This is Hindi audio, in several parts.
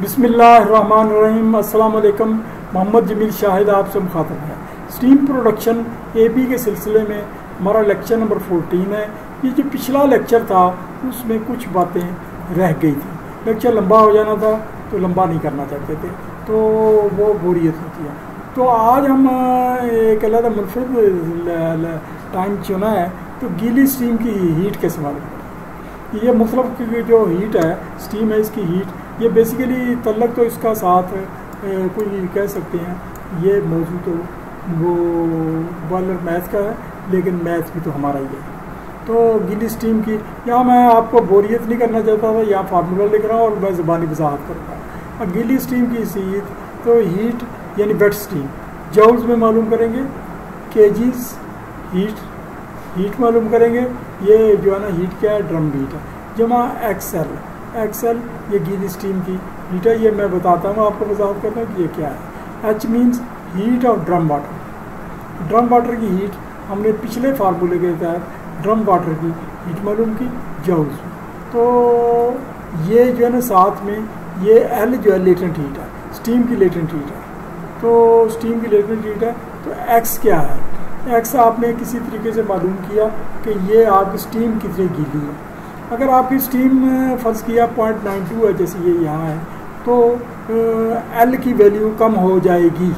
बिस्मिल्लाहिर्रहमानिर्रहीम। अस्सलाम वालेकुम। मोहम्मद जमील शाहिद आपसे मुखातब है। स्टीम प्रोडक्शन एबी के सिलसिले में हमारा लेक्चर नंबर 14 है। ये जो पिछला लेक्चर था उसमें कुछ बातें रह गई थी। लेक्चर लंबा हो जाना था तो लंबा नहीं करना चाहते थे, तो वो बोरियत होती है। तो आज हम एक अलग मुनफरद टाइम चुना है, तो गीली स्टीम की हीट कैसे मालूम करें। ये मतलब कि जो हीट है, स्टीम है, इसकी हीट ये बेसिकली तल्लक तो इसका साथ कोई कह सकते हैं ये मौजूद तो वो बॉयलर मैथ का है, लेकिन मैथ भी तो हमारा ही है। तो गीली स्टीम की यहाँ मैं आपको बोरियत नहीं करना चाहता था, यहाँ फार्मूला लिख रहा हूँ और मैं ज़बानी वजाहत करूँगा। अब गीली स्टीम की हीट तो हीट यानी वेट स्टीम जूल्स में मालूम करेंगे, केजीज हीट मालूम करेंगे। ये जो है ना हीट क्या है, ड्रम हीट है, जमा एक्सएल ये गीली स्टीम की हीट है। ये मैं बताता हूँ, आपको वजाहत करता हूँ कि ये क्या है। H means heat of drum water. Drum water की हीट हमने पिछले फार्मूले के तहत ड्रम वाटर की हीट मालूम की जूल्स में। तो ये जो है ना साथ में ये एल जो है लेटेंट हीट है, स्टीम की लेटेंट हीट है। तो स्टीम की लेटेंट हीट है, तो एक्स क्या है, एक्स आपने किसी तरीके से मालूम किया कि ये आपकी स्टीम कितनी गीली है। अगर आपकी स्टीम फ़र्ज़ किया 0.92 है, जैसे ये यहाँ है, तो एल की वैल्यू कम हो जाएगी,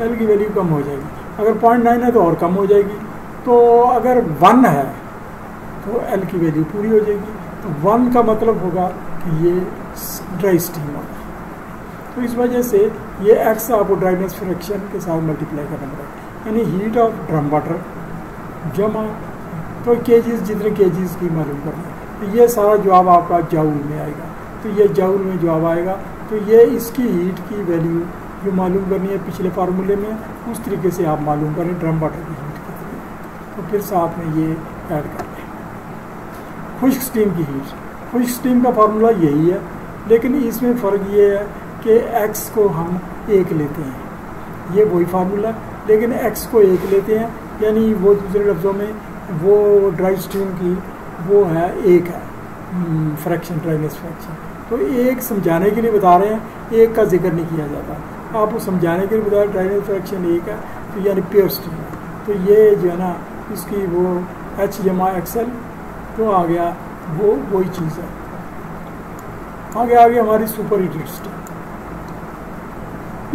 एल की वैल्यू कम हो जाएगी। अगर 0.9 है तो और कम हो जाएगी। तो अगर 1 है तो एल की वैल्यू पूरी हो जाएगी। तो 1 का मतलब होगा कि ये ड्राई स्टीम होगा। तो इस वजह से ये एक्स आपको ड्राइनेस फ्रैक्शन के साथ मल्टीप्लाई करना पड़ेगा, यानी हीट ऑफ ड्रम वाटर जमा तो केजीज, जितने केजीज की मालूम करना है। तो ये सारा जवाब आपका जाउल में आएगा। तो ये जाउल में जवाब आएगा, तो ये इसकी हीट की वैल्यू जो मालूम करनी है पिछले फार्मूले में, उस तरीके से आप मालूम करें ड्रम वाटर की हीट कितनी है। तो फिर साथ में ये ऐड कर लें। खुश्क स्टीम की हीट, खुश्क स्टीम का फार्मूला यही है, लेकिन इसमें फ़र्क ये है कि एक्स को हम 1 लेते हैं, ये वही फार्मूला, लेकिन एक्स को 1 लेते हैं, यानी वो दूसरे लफ्ज़ों में वो ड्राई स्टीम की वो है 1 है फ्रैक्शन, ड्राइनेस फ्रैक्शन। तो एक समझाने के लिए बता रहे हैं, 1 का जिक्र नहीं किया जाता। आपको समझाने के लिए बता रहे ड्राइनेस फ्रैक्शन 1 है, तो यानी प्योर स्टीम है। तो ये जो है ना इसकी वो एच जमा एक्सएल तो आ गया, वो वही चीज़ है। आगे हमारी सुपर हीटेड स्टीम।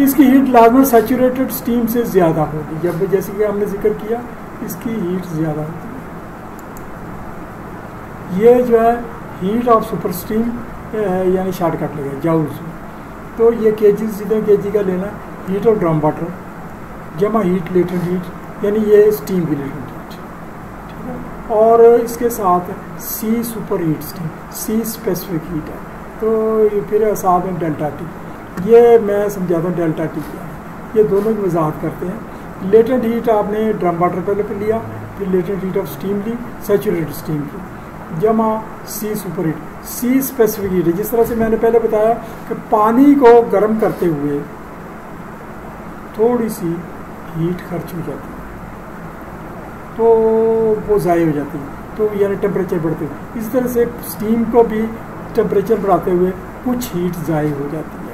इसकी हीट लाजमन सैचुरेटेड स्टीम से ज़्यादा होगी, जब जैसे कि हमने जिक्र किया इसकी हीट ज़्यादा होती है। ये जो है हीट ऑफ सुपर स्टीम यानी शॉर्टकट लेगा जूल्स में। तो ये केजीज, जितने केजी का लेना, हीट ऑफ ड्रम वाटर जमा हीट लेटेंट हीट, यानी ये स्टीम की लेटेंट हीट, ठीक है। और इसके साथ सी सुपर हीट स्टीम, सी स्पेसिफिक हीट है। तो फिर साथ में डेल्टा टी, ये मैं समझाता हूँ डेल्टा टी क्या है, ये दोनों की वजाहत करते हैं। लेटेंट हीट आपने ड्रम वाटर पहले पे लिया, फिर लेटेंट हीट ऑफ स्टीम ली, सैचुरेटेड स्टीम की, जमा C super heat, C specific heat है। जिस तरह से मैंने पहले बताया कि पानी को गर्म करते हुए थोड़ी सी हीट खर्च हो जाती है, तो वो ज़ाय हो जाती है, तो यानी टेम्परेचर बढ़ते हुए। इस तरह से स्टीम को भी टेम्परेचर बढ़ाते हुए कुछ हीट ज़ाय हो जाती है,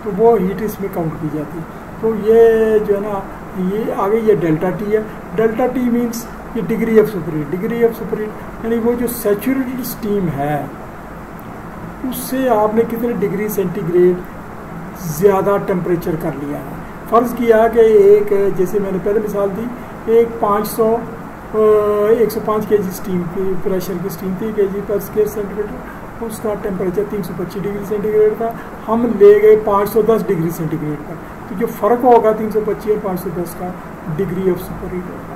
तो वो हीट इसमें काउंट की जाती है। तो ये जो है ना ये आगे ये डेल्टा टी है। डेल्टा टी मीन्स ये degree of super heat, degree of super heat यानी वो जो सैचुरेटेड स्टीम है उससे आपने कितने डिग्री सेंटीग्रेड ज़्यादा टेम्परेचर कर लिया है। फ़र्ज़ किया कि एक, जैसे मैंने पहले मिसाल दी, एक 105 केजी स्टीम की प्रेशर की स्टीम थी, केजी पर स्क्वायर सेंटीमीटर, उसका टेम्परेचर 325 डिग्री सेंटीग्रेड था। हम ले गए 510 डिग्री सेंटीग्रेड पर, तो जो फ़र्क होगा 325 और 510 का डिग्री ऑफ सुपर हीट होगा,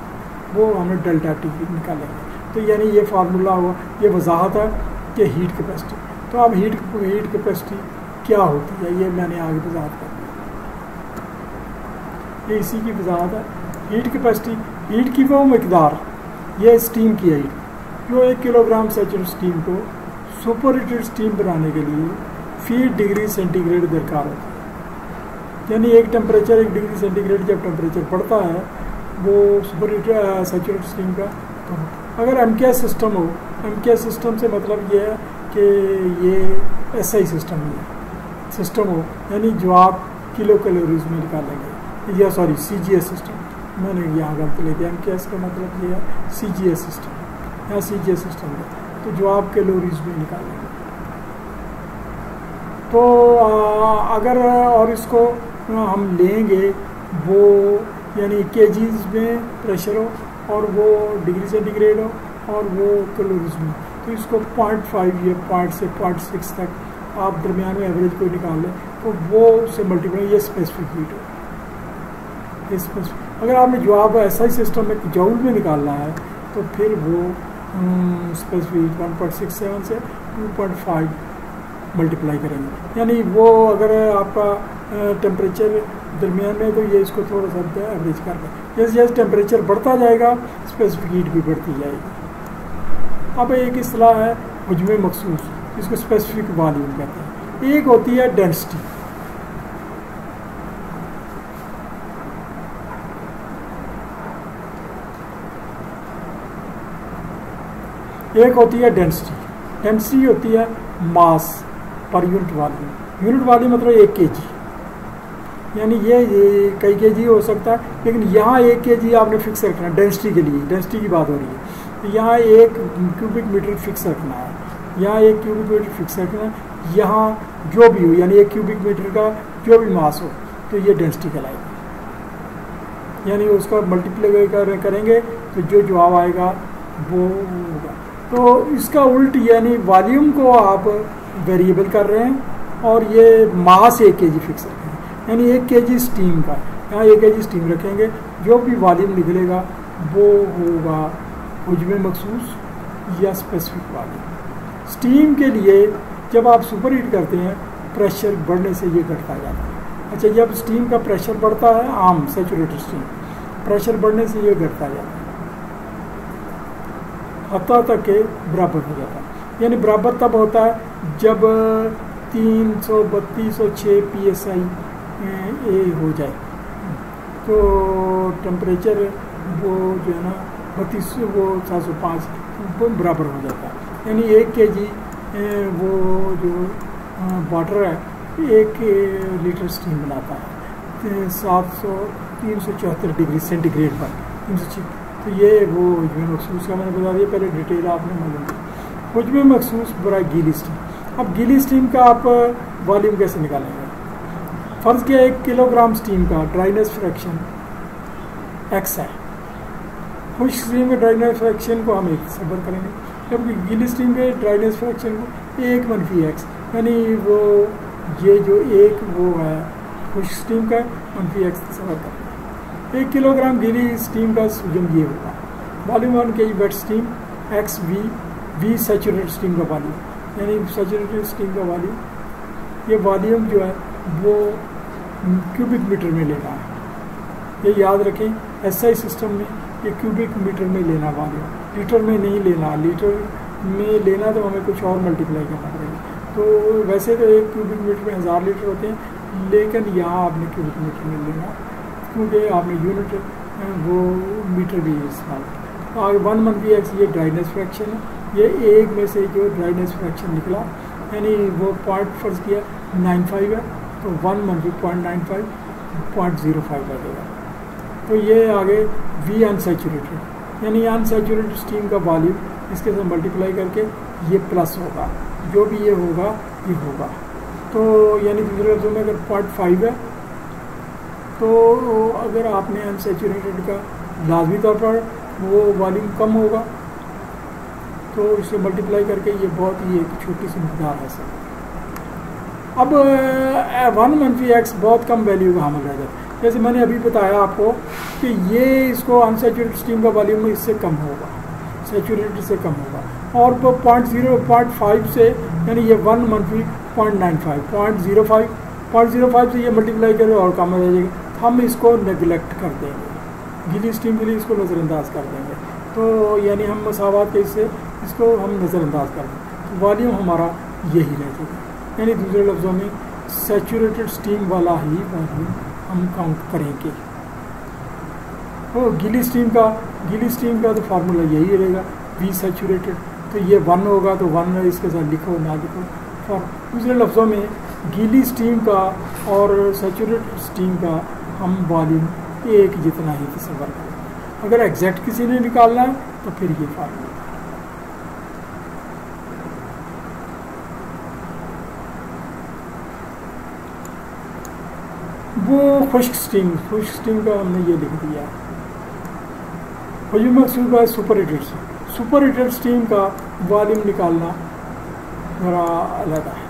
वो हमें डेल्टा टी निकालेंगे। तो यानी ये फार्मूला हुआ, ये वजाहत है कि हीट कैपेसिटी। तो अब हीट कैपेसिटी क्या होती है, ये मैंने आगे वजाहत कर दी, ये इसी की वजाहत है। हीट कैपेसिटी, हीट की वो मकदार, ये स्टीम की हीट, जो 1 किलोग्राम सैचुरेटेड स्टीम को सुपर हीटेड स्टीम बनाने के लिए फी डिग्री सेंटीग्रेड दरकार होती है। यानी एक टेम्परेचर 1 डिग्री सेंटीग्रेड जब टेम्परेचर बढ़ता है वो सुपर हीटेड सैचुरेटेड स्टीम का। तो अगर एमकेएस सिस्टम हो, एमकेएस सिस्टम से मतलब ये है कि ये एसआई सिस्टम है, सिस्टम हो, यानी जवाब किलो कैलोरीज में निकालेंगे, या सॉरी CGS सिस्टम, मैंने यहाँ गलत ले दिया, MKS का मतलब ये है CGS सिस्टम, यहाँ CGS सिस्टम है, तो जवाब कैलोरीज में निकालेंगे। तो अगर और इसको हम लेंगे वो यानी केजीज में प्रेशर हो और वो डिग्री सेंटीग्रेड हो और वो कैलोरीज में, तो इसको 0.5 या 0.6 तक आप दरमियान में एवरेज को निकाल लें, तो वो उससे मल्टीप्लाई, ये स्पेसिफिक हीट है। अगर आपने जवाब ऐसा ही सिस्टम में जूल में निकालना है तो फिर वो स्पेसिफिक 1.67 से 2.5 मल्टीप्लाई करेंगे, यानी वो अगर आपका टेम्परेचर दरमियान में, तो ये इसको थोड़ा सा एवरेज कर दें। जैसे जैसे टेम्परेचर बढ़ता जाएगा स्पेसिफिक हीट भी बढ़ती जाएगी। अब एक इस्तेलाह है हुज्मे मखसूस, इसको स्पेसिफिक वॉल्यूम कहते हैं। एक होती है डेंसिटी, एक होती है डेंसिटी। डेंसिटी होती है मास per unit volume. Unit volume मतलब 1 kg, यानी ये कई kg हो सकता है, लेकिन यहाँ 1 kg आपने फिक्स रखना है डेंसिटी के लिए। डेंसिटी की बात हो रही है, तो यहाँ 1 क्यूबिक मीटर फिक्स रखना है, यहाँ 1 क्यूबिक मीटर फिक्स रखना है, यहाँ जो भी हो यानी 1 क्यूबिक मीटर का जो भी मास हो तो ये डेंसिटी कहलाएगी, यानी उसका मल्टीप्लाई करेंगे तो जो जवाब आएगा वो होगा। तो इसका उल्ट यानी वॉल्यूम को आप वेरिएबल कर रहे हैं और ये मास 1 kg फिक्स रखें, यानी 1 kg स्टीम का, यहाँ 1 kg स्टीम रखेंगे, जो भी वॉल्यूम निकलेगा वो होगा हुज्मे मखसूस या स्पेसिफिक वॉल्यूम। स्टीम के लिए जब आप सुपर हीट करते हैं प्रेशर बढ़ने से ये घटता जाता है। अच्छा, जब स्टीम का प्रेशर बढ़ता है, आम सैचुरेटेड स्टीम, प्रेशर बढ़ने से ये घटता जाता है हत्ता तक के बराबर हो जाता है। यानी बराबर तब होता है जब 332.6 PSI ए हो जाए, तो टेम्परेचर वो जो है ना 32 वो 705 वो बराबर हो जाता है। यानी 1 kg वो जो वाटर है 1 लीटर स्टीम बनाता है 374 डिग्री सेंटीग्रेड पर 306। तो ये वो हुज्मे मखसूस का मैंने बता दिया, पहले डिटेल आपने मालूम। हुज्मे मखसूस बड़ा गीली स्टीम। अब गीली स्टीम का आप वॉल्यूम कैसे निकालेंगे? फ़र्ज़ किया 1 किलोग्राम स्टीम का ड्राइनेस फ्रैक्शन x है, खुश्क स्टीम के ड्राइनेस फ्रैक्शन को हम 1 से बर करेंगे, जबकि गीली स्टीम के ड्राइनेस फ्रैक्शन को 1 - x, यानी वो ये जो एक वो है खुश्क स्टीम का -x से बर करेंगे। 1 किलोग्राम गीली स्टीम का सूजन ये होगा। Volume 1 kg weight steam x V saturated steam का वॉल्यूम, यानी सैचुरेटेड स्टीम का वॉल्यूम, ये वॉल्यूम जो है वो क्यूबिक मीटर में लेना है। ये याद रखें, SI सिस्टम में ये क्यूबिक मीटर में लेना वॉल्यूम, लीटर में नहीं लेना। लीटर में लेना तो हमें कुछ और मल्टीप्लाई करना पड़ेगा। तो वैसे तो 1 क्यूबिक मीटर में 1000 लीटर होते हैं, लेकिन यहाँ आपने क्यूबिक मीटर में लेना क्योंकि आपने यूनिट वो मीटर भी इस्तेमाल किया। तो आगे 1 - x ये ड्राइनेस फ्रैक्शन है, ये एक में से जो ड्राइनेस फ्रैक्शन निकला, यानी वो पॉइंट फर्ज किया 95 है, तो 1 - 0.95 0.05 लगेगा। तो ये आगे V अनसैचुरेटेड, यानी अनसैचुरेटेड स्टीम का वॉल्यूम इसके साथ मल्टीप्लाई करके ये प्लस होगा, जो भी ये होगा ये होगा। तो यानी दूसरे लफ्ज़ों में अगर 0.5 है तो अगर आपने अनसैचुरेटेड का लाजमी तौर पर वो वॉल्यूम कम होगा, तो इसे मल्टीप्लाई करके ये बहुत ही एक छोटी सी मकदार है सर। अब 1 - x बहुत कम वैल्यू का हामिल रह जाता है। जैसे मैंने अभी बताया आपको कि ये इसको अनसैचुरेटेड स्टीम का वॉल्यूम इससे कम होगा, सैचुरेटेड से कम होगा, और वो 0.5 से यानी ये 1 - 0.95 0.05 से ये मल्टीप्लाई करें और कम हो जाएगा। हम इसको नेगलेक्ट कर देंगे, गीली स्टीम के लिए इसको नज़रअंदाज कर देंगे। तो यानी हम मसावात के इससे इसको हम नज़रअंदाज कर देंगे, तो वॉल्यूम हमारा यही रह जाएगा। यानी दूसरे लफ्ज़ों में सैचुरेटेड स्टीम वाला ही वॉल्यूम हम काउंट करेंगे। तो गीली स्टीम का तो फार्मूला यही रहेगा V सैचुरेटेड, तो ये 1 होगा तो 1 इसके साथ लिखो ना लिखो। और दूसरे लफ्ज़ों में गीली स्टीम का और सैचुरेटेड स्टीम का हम वॉल्यूम एक जितना ही तस्वर करें। अगर एग्जैक्ट किसी ने निकालना है तो फिर ये फार्मूला। वो खुश्क स्टीम का हमने ये लिख दिया। वॉल्यूम मकसूद है सुपर हीटेड स्टीम का वॉल्यूम निकालना थोड़ा अलग है।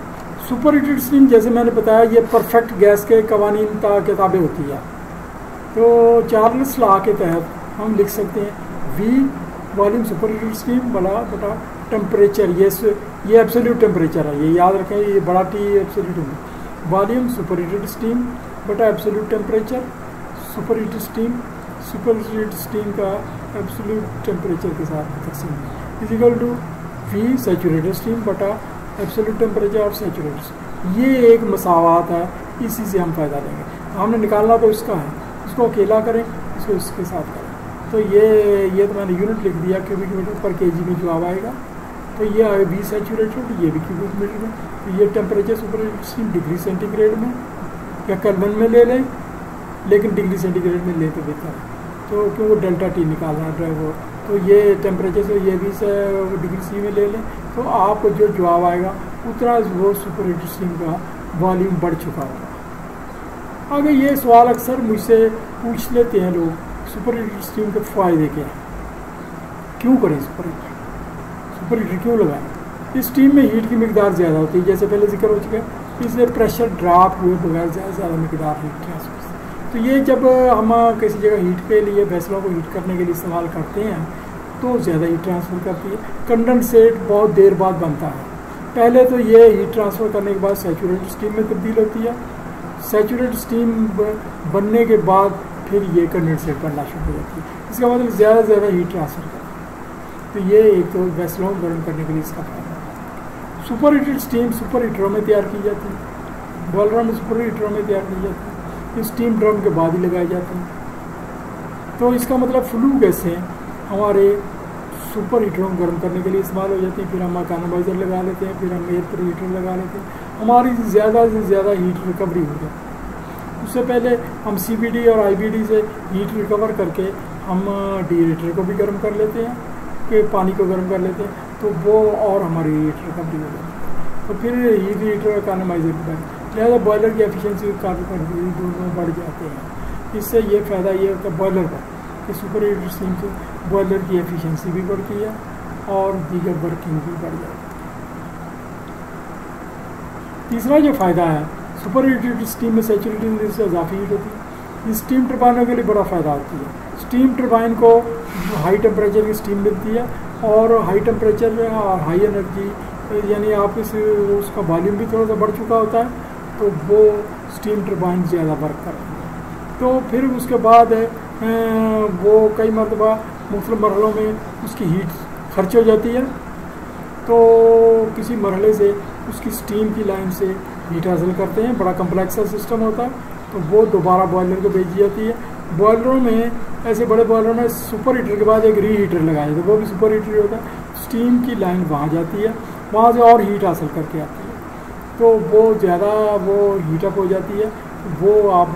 सुपर हीटेड स्टीम जैसे मैंने बताया ये परफेक्ट गैस के कवानीन किताबें होती है। तो चार्ल्स लॉ के तहत हम लिख सकते हैं V volume superheated steam बटा टेम्परेचर, ये एब्सोल्यूट टेम्परेचर है, ये याद रखें, ये बड़ा T absolute volume superheated steam बटा absolute temperature. Superheated steam का एब्सोल्यूट टेम्परेचर के साथ तकसीम is equal to V saturated steam बटा एब्सोल्यूट टेम्परेचर ऑफ सैचुरेटेड। ये एक मसावात है, इसी से हम फ़ायदा लेंगे। हमने निकालना तो इसका है, इसको अकेला करें, इसको इसके साथ करें। तो ये तो मैंने यूनिट लिख दिया क्यूबिक मीटर पर केजी में जवाब आएगा। तो ये आए V सैचुरेटेड, ये भी क्यूबिक मीटर में। तो ये temperature super steam degree centigrade में या केल्विन में ले लें, लेकिन डिग्री सेंटीग्रेड में ले तो बेहतर है। तो क्योंकि डेल्टा T निकालना है वो, तो ये टेम्परेचर से ये भी से डिग्री C में ले लें, तो आपको जो जवाब आएगा उतना वो सुपर हीटेड स्टीम का वॉल्यूम बढ़ चुका होगा। आगे ये सवाल अक्सर मुझसे पूछ लेते हैं लोग, सुपर हीटेड स्टीम के फ़ायदे क्या हैं, क्यों करें सुपर हीटर क्यों लगाएं। इस स्टीम में हीट की मिकदार ज़्यादा होती है, जैसे पहले जिक्र हो चुका है, इसलिए प्रेशर ड्रॉप हुए बगैर ज़्यादा मिकदार हीट ट्रांसफर। तो ये जब हम किसी जगह हीट के लिए वेसलों को हीट करने के लिए इस्तेमाल करते हैं तो ज़्यादा हीट ट्रांसफ़र करती है। कंडेंसेट बहुत देर बाद बनता है। पहले तो ये हीट ट्रांसफ़र करने के बाद सैचुरेटेड स्टीम में तब्दील होती है। सैचुरेटेड स्टीम बनने के बाद फिर ये कंडेंसेट बनना शुरू हो जाती है। इसका मतलब ज़्यादा से ज़्यादा हीट ट्रांसफ़र करती है। तो ये एक तो वेसलों को गर्म करने के लिए इसका फायदा है। सुपर हीटेड स्टीम सुपर हीटरों में तैयार की जाती है, बॉयलरों में सुपर हीटरों में तैयार की जाती है, स्टीम ड्रम के बाद ही लगाए जाते हैं। तो इसका मतलब फ्लू गैसें हमारे सुपर हीटरों को गर्म करने के लिए इस्तेमाल हो जाती हैं। फिर हम इकोनोमाइज़र लगा लेते हैं, फिर हम एयर प्रीहीटर लगा लेते हैं, हमारी ज़्यादा से ज़्यादा हीट रिकवरी हो जाती है। उससे पहले हम CBD और IBD से हीट रिकवर करके हम डीहीटर को भी गर्म कर लेते हैं, कि पानी को गर्म कर लेते हैं, तो वो और हमारी हीट रिकवरी हो जाती है। तो फिर हीट हीटर इकोनोमाइज़र की बात, लिहाजा बॉयलर की एफिशिएंसी कारकर्दगी दोनों बढ़ जाते हैं। इससे ये फ़ायदा ये होता है बॉयलर का कि सुपर हीटेड स्टीम से बॉयलर की एफिशिएंसी भी बढ़ती है और दीगर वर्किंग भी बढ़ जाती है। तीसरा जो फ़ायदा है, सुपर हीटेड स्टीम में सैचुरेटेड से इजाफी हीट होती है। इस स्टीम टरबाइनों के लिए बड़ा फ़ायदा होती है। स्टीम टरबाइन को हाई टेम्परेचर की स्टीम मिलती है और हाई टेम्परेचर और हाई एनर्जी, यानी आप उसका वॉल्यूम भी थोड़ा सा बढ़ चुका होता है, तो वो स्टीम टरबाइन ज़्यादा वर्क करती है। तो फिर उसके बाद वो कई मरतबा मुख्तलिफ मरहलों में उसकी हीट खर्च हो जाती है। तो किसी मरहले से उसकी स्टीम की लाइन से हीट हासिल करते हैं, बड़ा कम्प्लेक्स सिस्टम होता है, तो वो दोबारा बॉयलर को भेजी जाती है। बॉयलरों में, ऐसे बड़े बॉयलरों में सुपर हीटर के बाद एक रीहीटर लगाया जाता है, वो भी सुपर हीटर होता है। स्टीम की लाइन वहाँ जाती है, वहाँ से और हीट हासिल करके आती है, तो वो ज़्यादा वो हीटअप हो जाती है, वो आप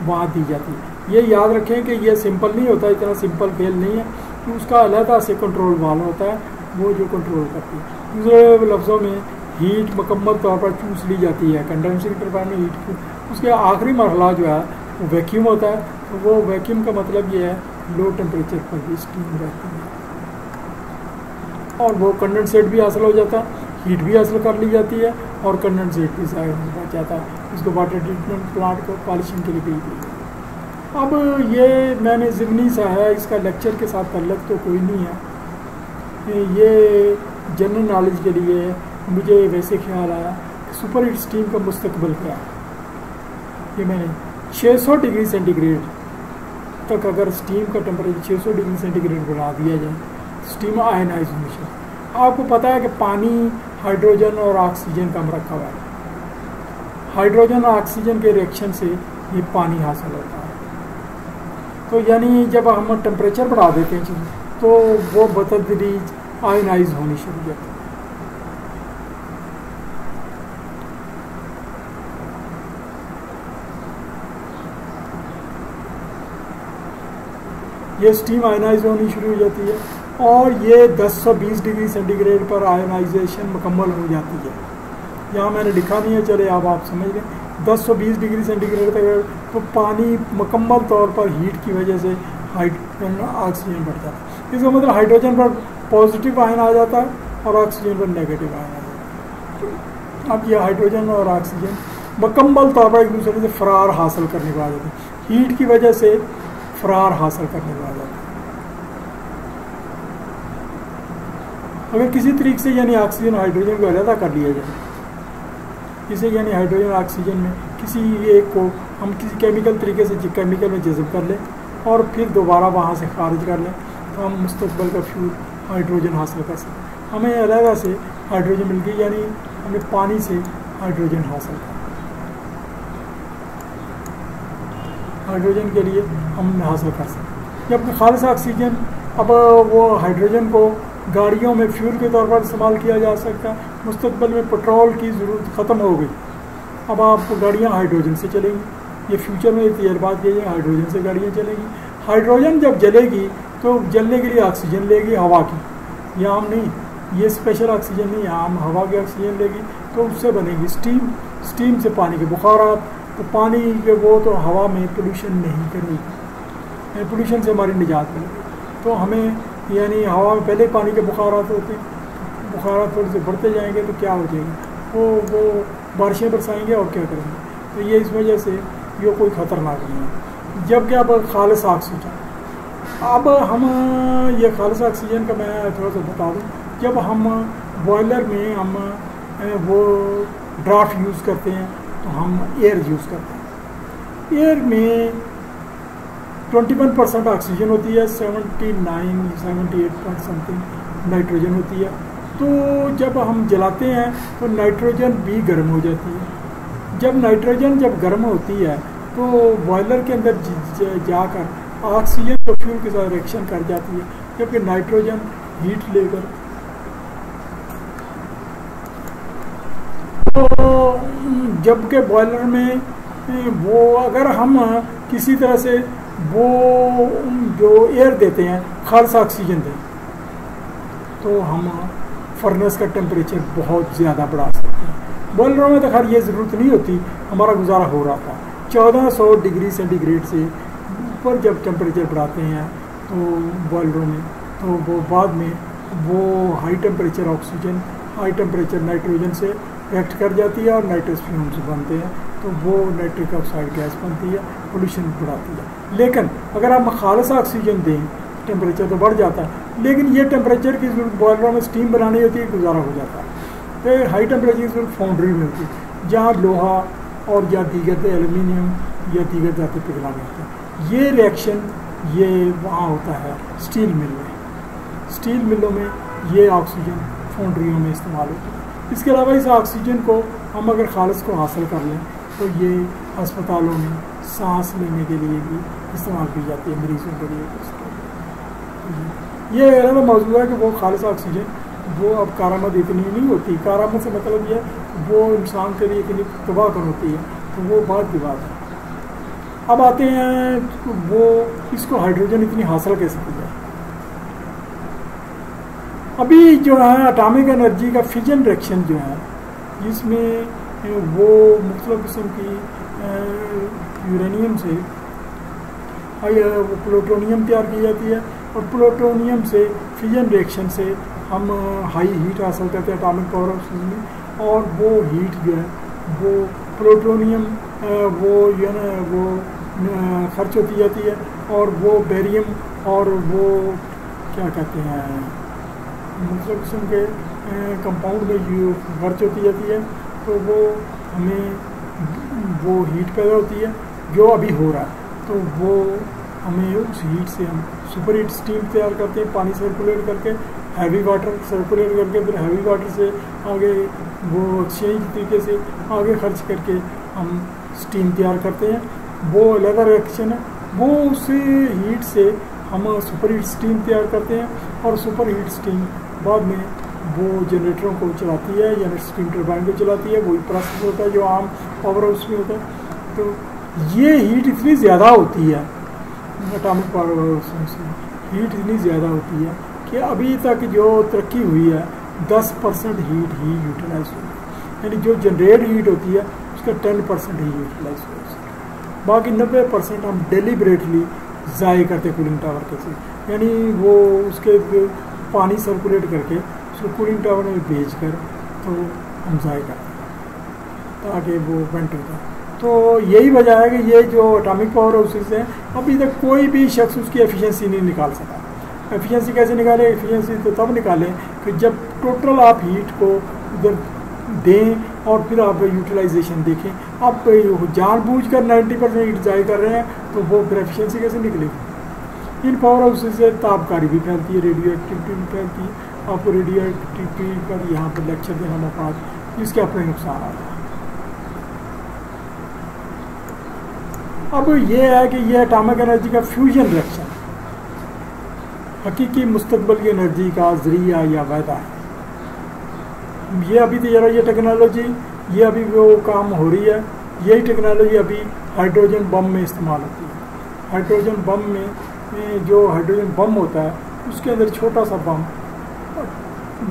वहाँ दी जाती है। ये याद रखें कि ये सिंपल नहीं होता, इतना सिंपल खेल नहीं है, तो उसका अलहदा से कंट्रोल वाल्व होता है, वो जो कंट्रोल करती है। दूसरे लफ्ज़ों में हीट मुकम्मल तौर पर चूस ली जाती है कंडेंसर टरबाइन में हीट की। उसके आखिरी मरहला जो है वो वैक्यूम होता है, तो वो वैक्यूम का मतलब ये है लो टेम्परेचर पर भी स्टीम रहती है और वो कंडेंसेट भी हासिल हो जाता है, हीट भी हासिल कर ली जाती है और कंडेंसेट भी ज़ाहिर हो जाता है। इसको वाटर ट्रीटमेंट प्लांट को पॉलिशिंग के लिए भेज दी। अब ये मैंने ज़िमनी सा है, इसका लेक्चर के साथ ताल्लुक़ तो कोई नहीं है, ये जनरल नॉलेज के लिए मुझे वैसे ख्याल आया कि सुपर हीट स्टीम का मुस्तकबिल क्या है। ये मैंने 600 डिग्री सेंटीग्रेड तक अगर स्टीम का टेम्परेचर 600 डिग्री सेंटीग्रेड बढ़ा दिया जाए, स्टीम आयनाइज होनी चाहिए। आपको पता है कि पानी हाइड्रोजन और ऑक्सीजन का मरकब है, हाइड्रोजन और ऑक्सीजन के रिएक्शन से ये पानी हासिल होता है। तो यानी जब हम टेम्परेचर बढ़ा देते हैं तो वो बतदरीज आयनाइज होनी शुरू हो जाती है। ये स्टीम आयनाइज होनी शुरू हो जाती है और ये 1020 डिग्री सेंटीग्रेड पर आयनाइजेशन मुकम्मल हो जाती है। यहाँ मैंने लिखा नहीं है, चले अब आप समझ लें। 1020 डिग्री सेंटीग्रेड तक तो पानी मुकम्मल तौर पर हीट की वजह से ऑक्सीजन बढ़ जाता है। इसका मतलब हाइड्रोजन पर पॉजिटिव आयन आ जाता है और ऑक्सीजन पर नेगेटिव आयन आ जाता है। अब ये हाइड्रोजन और ऑक्सीजन मुकम्मल तौर पर एक दूसरे से फरार हासिल करने को आ जाते हैं, हीट की वजह से फरार हासिल करने को आ जाता है। अगर किसी तरीके से यानी ऑक्सीजन हाइड्रोजन को अलग कर लिया जाए, इसे यानी हाइड्रोजन ऑक्सीजन में किसी एक को हम किसी केमिकल तरीके से केमिकल में जज़ब कर लें और फिर दोबारा वहाँ से खारिज कर लें, तो हम मुस्तकबिल का फ्यूल हाइड्रोजन हासिल कर सकते हैं। हमें अलग से हाइड्रोजन मिल गई, यानी हमने पानी से हाइड्रोजन हासिल किया। हाइड्रोजन के लिए हम हासिल कर सकते। जब खालिस ऑक्सीजन, अब वो हाइड्रोजन को गाड़ियों में फ्यूल के तौर पर इस्तेमाल किया जा सकता है। मुस्तकबिल में पेट्रोल की ज़रूरत ख़त्म हो गई, अब आप गाड़ियाँ हाइड्रोजन से चलेंगी। ये फ्यूचर में तजर्बात किए जाए, हाइड्रोजन से गाड़ियाँ चलेंगी। हाइड्रोजन जब जलेगी तो जलने के लिए ऑक्सीजन लेगी हवा की, या हम नहीं, ये स्पेशल ऑक्सीजन नहीं, आम हवा की ऑक्सीजन लेगी, तो उससे बनेगी स्टीम। स्टीम से पानी के बुखारात, तो पानी के वो तो हवा में पोल्यूशन नहीं करेगी, पोल्यूशन से हमारी निजात मिलेगी। तो हमें यानी हवा में पहले पानी के बुखारात होते हैं, बुखारात थोड़े से बढ़ते जाएंगे तो क्या हो जाएगा, वो बारिशें बरसाएंगे और क्या करेंगे। तो ये इस वजह से ये कोई ख़तरनाक नहीं है। जबकि अब खालिस ऑक्सीजन, अब हम ये खालिस ऑक्सीजन का मैं थोड़ा सा बता दूँ। जब हम बॉयलर में हम वो ड्राफ्ट यूज़ करते हैं तो हम एयर यूज़ करते हैं। एयर में 21% ऑक्सीजन होती है, 78 समथिंग नाइट्रोजन होती है। तो जब हम जलाते हैं तो नाइट्रोजन भी गर्म हो जाती है। जब नाइट्रोजन गर्म होती है तो बॉयलर के अंदर जाकर ऑक्सीजन तो फ्यूल के साथ रिएक्शन कर जाती है, जबकि नाइट्रोजन हीट लेकर, तो जबकि बॉयलर में वो अगर हम किसी तरह से वो जो एयर देते हैं खालिस ऑक्सीजन दें तो हम फर्नेस का टेम्परेचर बहुत ज़्यादा बढ़ा सकते हैं। बॉयलरों में तो खैर ये ज़रूरत नहीं होती, हमारा गुजारा हो रहा था। 1400 डिग्री सेंटीग्रेड से ऊपर जब टेम्परेचर बढ़ाते हैं तो बॉयलरों में, तो वो बाद में वो high temperature oxygen high temperature nitrogen से रिएक्ट कर जाती है और नाइट्रस फ्यूम्स बनते हैं, तो वो नाइट्रिक ऑक्साइड गैस बनती है, पोल्यूशन बढ़ाती है। लेकिन अगर हम खालिस ऑक्सीजन दें टेम्परेचर तो बढ़ जाता है, लेकिन ये टेम्परेचर की जरूरत बॉयलरों में स्टीम बनानी होती है, गुजारा हो जाता है। तो हाई टेम्परेचर की जरूरत फाउंड्री में होती है, जहाँ लोहा और या दीगर एल्यूमिनियम या दीगर धातु पिघलाने होते हैं। ये रिएक्शन ये वहाँ होता है स्टील मिल में। स्टील मिलों में ये ऑक्सीजन फाउंड्रियों में इस्तेमाल होता है। इसके अलावा इस ऑक्सीजन को हम अगर खालिस को हासिल कर लें तो ये अस्पतालों में सांस लेने के लिए भी इस्तेमाल की जाती है, मरीजों के लिए। ये अलग मौजूद है कि वो खालिस ऑक्सीजन वो अब कारामद इतनी नहीं होती। कारामद से मतलब ये वो इंसान के लिए इतनी तबाहकुन होती है, तो वो बात की बात है। अब आते हैं वो इसको हाइड्रोजन इतनी हासिल कैसे की जाए। अभी जो है एटॉमिक एनर्जी का फिजन रिएक्शन जो है, जिसमें वो मुख्तलिफ किस्म की यूरेनियम से वो प्लूटोनियम तैयार की जाती है, और प्लूटोनियम से फिजन रिएक्शन से हम हाई हीट हासिल करते हैं एटॉमिक पावर हाउसेस में। और वो हीट जो है वो प्लूटोनियम वो जो है ना वो खर्च होती जाती है, और वो बेरियम और वो क्या कहते हैं मतलब किस्म के कंपाउंड में जो खर्च होती जाती है, तो वो हमें वो हीट पैदा होती है जो अभी हो रहा है। तो वो हमें उस हीट से हम सुपर हीट स्टीम तैयार करते हैं, पानी सर्कुलेट करके, हैवी वाटर सर्कुलेट करके, फिर हैवी वाटर से आगे वो एक्सचेंज तरीके से आगे खर्च करके हम स्टीम तैयार करते हैं। वो अलग रिएक्शन है। वो उस हीट से हम सुपर हीट स्टीम तैयार करते हैं, और सुपर हीट स्टीम बाद में वो जनरेटरों को चलाती है या स्टीम टरबाइन को चलाती है। वही प्रोसेस होता है जो आम पावर हाउस में होता है। तो ये हीट इतनी ज़्यादा होती है, एटॉमिक पावर से हीट इतनी ज़्यादा होती है कि अभी तक जो तरक्की हुई है 10% हीट ही यूटिलाइज हुई, यानी जो जनरेट हीट होती है उसका 10% ही यूटिलाइज हुई, बाकी 90% हम डेलिबरेटली ज़ाय करते कूलिंग टावर के से, यानी वो उसके पानी सर्कुलेट करके उसको कूलिंग टावर में भेज कर तो हम ज़ाय करते हैं ताकि वो वेंट होता है। तो यही वजह है कि ये जो एटॉमिक पावर हाउसेस हैं अभी तक कोई भी शख्स उसकी एफिशिएंसी नहीं निकाल सका। एफिशिएंसी कैसे निकाले? एफिशिएंसी तो तब निकालें कि जब टोटल आप हीट को उधर दें और फिर आप यूटिलाइजेशन देखें। आप जानबूझकर 90% हीट ज़ाय कर रहे हैं तो वो फिर एफिशिएंसी कैसे निकलेगी? इन पावर हाउसेस से तापकारी भी फैलती है, रेडियो एक्टिविटी भी फैलती है। आपको रेडियो एक्टिविटी पर यहाँ पर लेक्चर देना मफाद, जिसके अपने नुकसान आते हैं। अब ये है कि ये एटॉमिक एनर्जी का फ्यूजन रिएक्शन हकीकी मुस्तकबिल की एनर्जी का ज़रिया या वायदा है। ये अभी तो ये टेक्नोलॉजी ये अभी वो काम हो रही है। यही टेक्नोलॉजी अभी हाइड्रोजन बम में इस्तेमाल होती है। हाइड्रोजन बम में जो हाइड्रोजन बम होता है उसके अंदर छोटा सा बम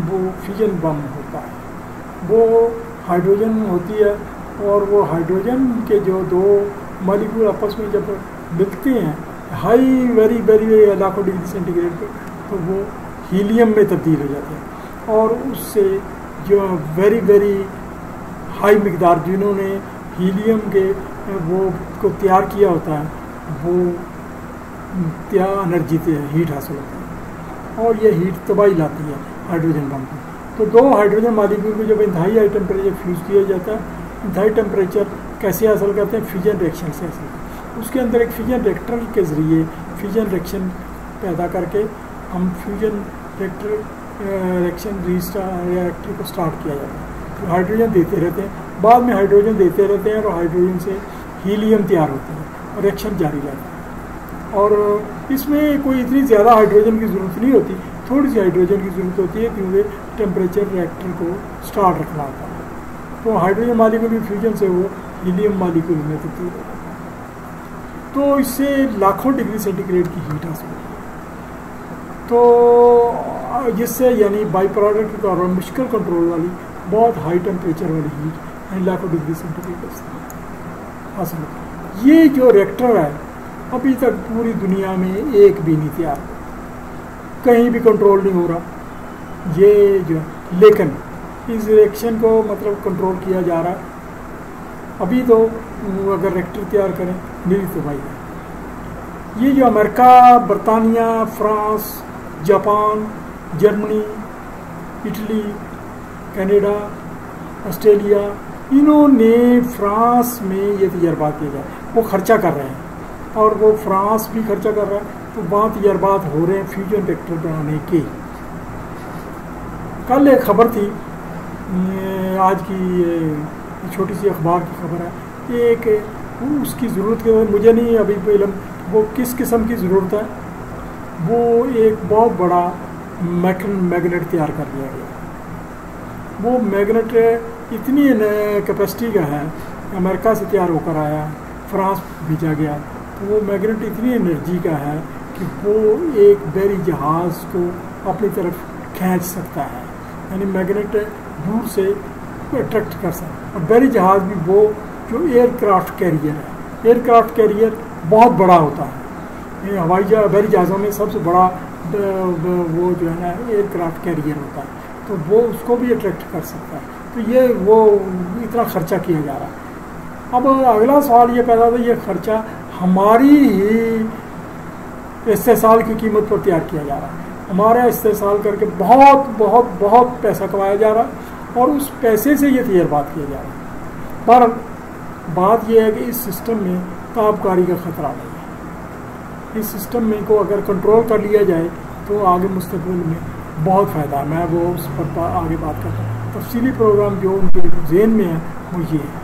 वो फ्यूजन बम होता है। वो हाइड्रोजन होती है और वो हाइड्रोजन के जो दो मॉलिक्यूल आपस में जब मिलते हैं हाई वेरी वेरी लाखों डिग्री सेंटीग्रेड पे तो वो हीलियम में तब्दील हो जाते हैं और उससे जो वेरी वेरी हाई मिकदार जिन्होंने हीलियम के वो को तैयार किया होता है वो एनर्जी से हीट हासिल होती है और ये हीट तबाही लाती है हाइड्रोजन बम को। तो दो हाइड्रोजन मॉलिक्यूल को जब इंतहाई हाई टेम्परेचर फ्यूज़ किया जाता है, इंतहाई टेम्परेचर कैसे हासिल करते हैं? फ्यूजन रिएक्शन से हासिल। उसके अंदर एक फ्यूजन रिएक्टर के ज़रिए फ्यूजन रिएक्शन पैदा करके हम फ्यूजन रिएक्शन रिएक्टर को स्टार्ट किया जाता है। तो हाइड्रोजन देते रहते हैं, बाद में हाइड्रोजन देते रहते हैं और हाइड्रोजन से हीलियम तैयार होते हैं और रिएक्शन जारी रहता है। और इसमें कोई इतनी ज़्यादा हाइड्रोजन की ज़रूरत नहीं होती, थोड़ी सी हाइड्रोजन की ज़रूरत होती है क्योंकि टेम्परेचर रिएक्टर को स्टार्ट रखना होता है। तो हाइड्रोजन मॉलिक्यूल की फ्यूजन से वो हीलियम मॉलिक्यूल में तब्दील होता है। तो इससे लाखों डिग्री सेंटीग्रेड की हीट हासिल होती है। तो जिससे यानी बाई प्रोडक्ट के तौर पर मुश्किल कंट्रोल वाली बहुत हाई टेम्परेचर वाली हीट यानी लाखों डिग्री सेंटीग्रेड हासिल होती है। ये जो रिएक्टर है अभी तक पूरी दुनिया में एक भी नहीं तैयार, कहीं भी कंट्रोल नहीं हो रहा ये जो, लेकिन इस रिएक्शन को मतलब कंट्रोल किया जा रहा है। अभी तो अगर रिएक्टर तैयार करें मेरी तो भाई है। ये जो अमेरिका, बरतानिया, France, Japan, Germany, Italy, Canada, Australia, इन्होंने फ्रांस में ये तजर्बात किया जाए, वो खर्चा कर रहे हैं और वो फ्रांस भी खर्चा कर रहा है। तो बहुत तजर्बात हो रहे हैं फ्यूजन रिएक्टर बनाने के। कल एक खबर थी, आज की छोटी सी अखबार की खबर है, एक उसकी ज़रूरत के मुझे नहीं अभी इल्म वो किस किस्म की ज़रूरत है। वो एक बहुत बड़ा मैग्नेट तैयार कर लिया गया। वो मैग्नेट इतनी कैपेसिटी का है, अमेरिका से तैयार होकर आया, फ्रांस भेजा गया। तो वो मैग्नेट इतनी एनर्जी का है कि वो एक बहरी जहाज़ को अपनी तरफ खींच सकता है, यानी मैग्नेट दूर से अट्रैक्ट कर सकता है। और बहरी जहाज़ भी वो जो एयरक्राफ्ट कैरियर है, एयरक्राफ्ट कैरियर बहुत बड़ा होता है। हवाई बहरी जहाज़ों में सबसे बड़ा वो जो है ना एयरक्राफ्ट कैरियर होता है, तो वो उसको भी अट्रैक्ट कर सकता है। तो ये वो इतना खर्चा किया जा रहा है। अब अगला सवाल ये पैदा होता है, ये खर्चा हमारी ही इस्तेसाल की कीमत पर तैयार किया जा रहा है। हमारा इस्तेसाल करके बहुत बहुत बहुत पैसा कमाया जा रहा है और उस पैसे से ये तजर्बात किया जा रहा है। पर बात यह है कि इस सिस्टम में ताबकारी का ख़तरा नहीं है। इस सिस्टम में को अगर कंट्रोल कर लिया जाए तो आगे मुस्तक़बिल में बहुत फ़ायदा है। मैं वो उस पर आगे बात करता हूँ। तफसीली प्रोग्राम जो उनके ज़हन में है वो ये है।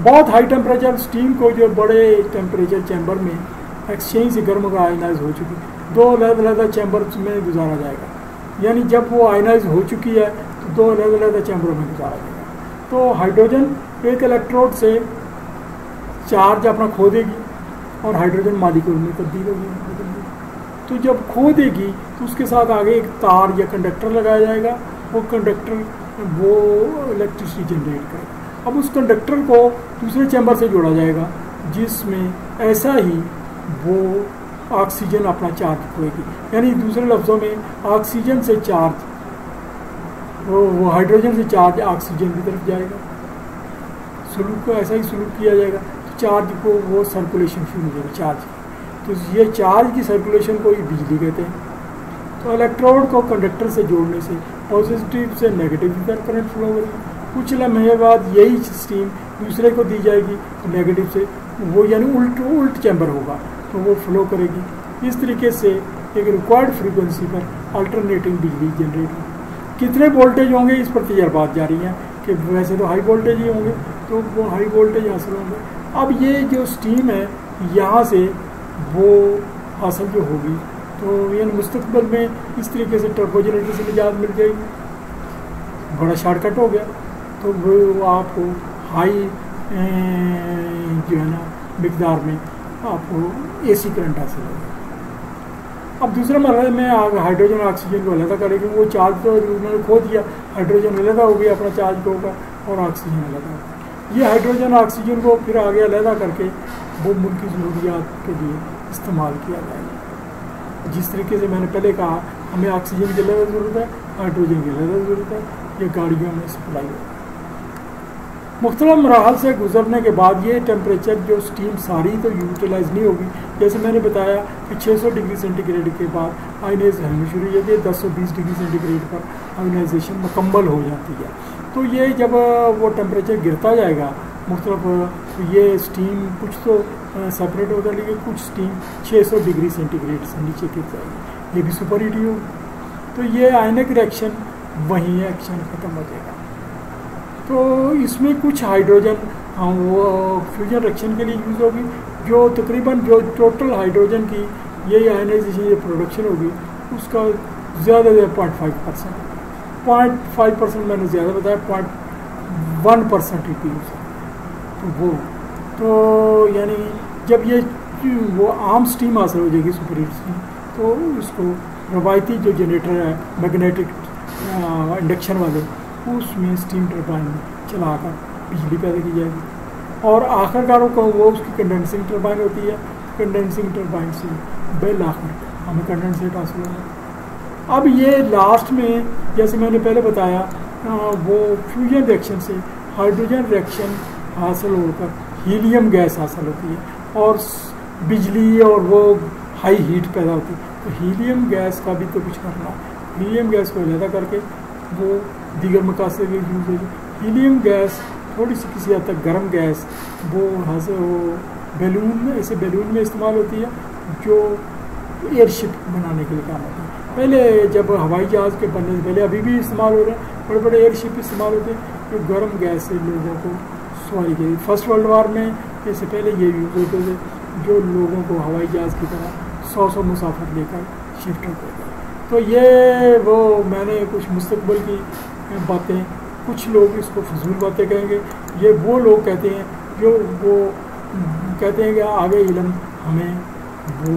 बहुत हाई टेम्परेचर स्टीम को जो बड़े टेम्परेचर चैम्बर में एक्सचेंज से गर्म का आयनाइज हो चुकी, दो अलग-अलग चैम्बर में गुजारा जाएगा। यानी जब वो आयनाइज हो चुकी है तो दो अलग-अलग चैम्बरों में गुजारा जाएगा। तो हाइड्रोजन एक इलेक्ट्रोड से चार्ज अपना खो देगी और हाइड्रोजन मालिक्यूल में तब्दील होगी। तो जब खो देगी तो उसके साथ आगे एक तार या कंडक्टर लगाया जाएगा, वो कंडक्टर वो इलेक्ट्रिसिटी जनरेट करेगा। अब उस कंडक्टर को दूसरे चैम्बर से जोड़ा जाएगा जिसमें ऐसा ही वो ऑक्सीजन अपना चार्ज खोएगी, यानी दूसरे लफ्ज़ों में ऑक्सीजन से चार्ज वो हाइड्रोजन से चार्ज ऑक्सीजन की तरफ जाएगा। सलूक को ऐसा ही सलूक किया जाएगा तो चार्ज को वो सर्कुलेशन शुरू हो जाएगी चार्ज की। तो ये चार्ज की सर्कुलेशन को ही बिजली कहते हैं। तो इलेक्ट्रोड को कंडक्टर से जोड़ने से पॉजिटिव से नेगेटिव की तरफ करंट फ्लो करेगी। कुछ लम्हे बाद यही स्टीम दूसरे को दी जाएगी तो नेगेटिव से वो यानी उल्ट चैम्बर होगा तो वो फ्लो करेगी। इस तरीके से एक रिक्वायर्ड फ्रीक्वेंसी पर अल्टरनेटिंग बिजली जनरेट होगी। कितने वोल्टेज होंगे इस पर तजर्बात जारी हैं कि वैसे तो हाई वोल्टेज ही होंगे तो वो हाई वोल्टेज हासिल होंगे। अब ये जो स्टीम है यहाँ से वो हासिल जो होगी तो यानी मुस्तकबिल में इस तरीके से टर्बो जनरेटर से निजात मिल जाएगी, बड़ा शॉर्टकट हो गया। तो वो आपको हाई जो है ना मिकदार में आपको एसी करंट हासिल होगा। अब दूसरे मरहले में हाइड्रोजन ऑक्सीजन को अलग करेंगे। वो चार्ज तो उन्होंने खो दिया, हाइड्रोजन अलग हो गया अपना चार्ज को होगा और ऑक्सीजन अलग होगा। ये हाइड्रोजन ऑक्सीजन को फिर आगे अलग करके वो मुल्क की ज़रूरियात के लिए इस्तेमाल किया जाएगा। जिस तरीके से मैंने पहले कहा हमें ऑक्सीजन की अलग ज़रूरत है, हाइड्रोजन की अलग ज़रूरत है, ये गाड़ियों में सप्लाई होगा। मुख्तलिफ मराहल से गुजरने के बाद ये टेम्परेचर जो स्टीम सारी तो यूटिलाइज नहीं होगी। जैसे मैंने बताया कि 600 डिग्री सेंटीग्रेड के बाद आयनाइज होनी शुरू हो जाती है, 1020 डिग्री सेंटीग्रेड पर आयनाइजेशन मुकम्मल हो जाती है। तो ये जब वो टेम्परेचर गिरता जाएगा मुख्तलिफ, तो ये स्टीम कुछ तो सेपरेट होता है लेकिन कुछ स्टीम 600 डिग्री सेंटीग्रेड से नीचे गिर जाएगी, ये भी सुपर हीट होगी। तो ये आयनिक रिएक्शन वहीं एक्शन ख़त्म हो जाएगा। तो इसमें कुछ हाइड्रोजन वो फ्यूजन रिएक्शन के लिए यूज़ होगी, जो तकरीबन जो टोटल हाइड्रोजन की यही आयनाइजेशन ये प्रोडक्शन होगी उसका ज़्यादा से 0.5% मैंने ज़्यादा बताया, 0.1% ही यूज़ है। तो वो तो यानी जब ये वो आम स्टीम हासिल हो जाएगी सुपर हीट स्टीम, तो उसको रवायती जो जनरेटर है मैग्नेटिक इंडक्शन वाले उसमें स्टीम टरबाइन चलाकर बिजली पैदा की जाएगी। और आखिरकार को वो उसकी कंडेंसिंग टरबाइन होती है, कंडेंसिंग टरबाइन से बेल आकर हमें कंडेंसेट हासिल होगा। अब ये लास्ट में जैसे मैंने पहले बताया वो फ्यूजन रिएक्शन से हाइड्रोजन रिएक्शन हासिल होकर हीलियम गैस हासिल होती है और बिजली और वो हाई हीट पैदा होती है। तो हीलियम गैस का भी तो कुछ करना है, हीलियम गैस को ज़्यादा करके वो दीगर मकासद के यूज़ होगी। हीलियम गैस थोड़ी सी किसी हद तक गर्म गैस वो बैलून में, ऐसे बैलून में इस्तेमाल होती है जो एयरशिप बनाने के लिए काम होती है। पहले जब हवाई जहाज़ के बनने से पहले, अभी भी इस्तेमाल हो रहे हैं, बड़े बड़े एयरशिप इस्तेमाल होते हैं जो गर्म गैस से लोगों को सवारी की। फर्स्ट वर्ल्ड वार में इससे पहले ये यूज़ होते थे जो लोगों को हवाई जहाज़ की तरह 100 मुसाफिर लेकर शिफ्ट होते थे। तो ये वो मैंने कुछ मुस्तकबिल की बातें, कुछ लोग इसको फजूल बातें कहेंगे, ये वो लोग कहते हैं जो वो कहते हैं कि आगे इल्म हमें वो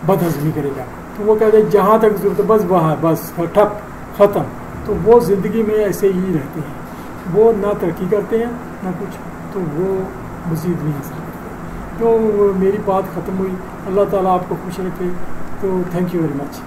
बदहज़मी करेगा। तो वो कहते हैं जहाँ तक ज़रूरत बस वहाँ बस ठप ख़त्म। तो वो ज़िंदगी में ऐसे ही रहते हैं, वो ना तरक्की करते हैं ना कुछ, तो वो मज़ीद नहीं हासिल करते। तो मेरी बात ख़त्म हुई। अल्लाह ताला आपको खुश रखे। तो थैंक यू वेरी मच।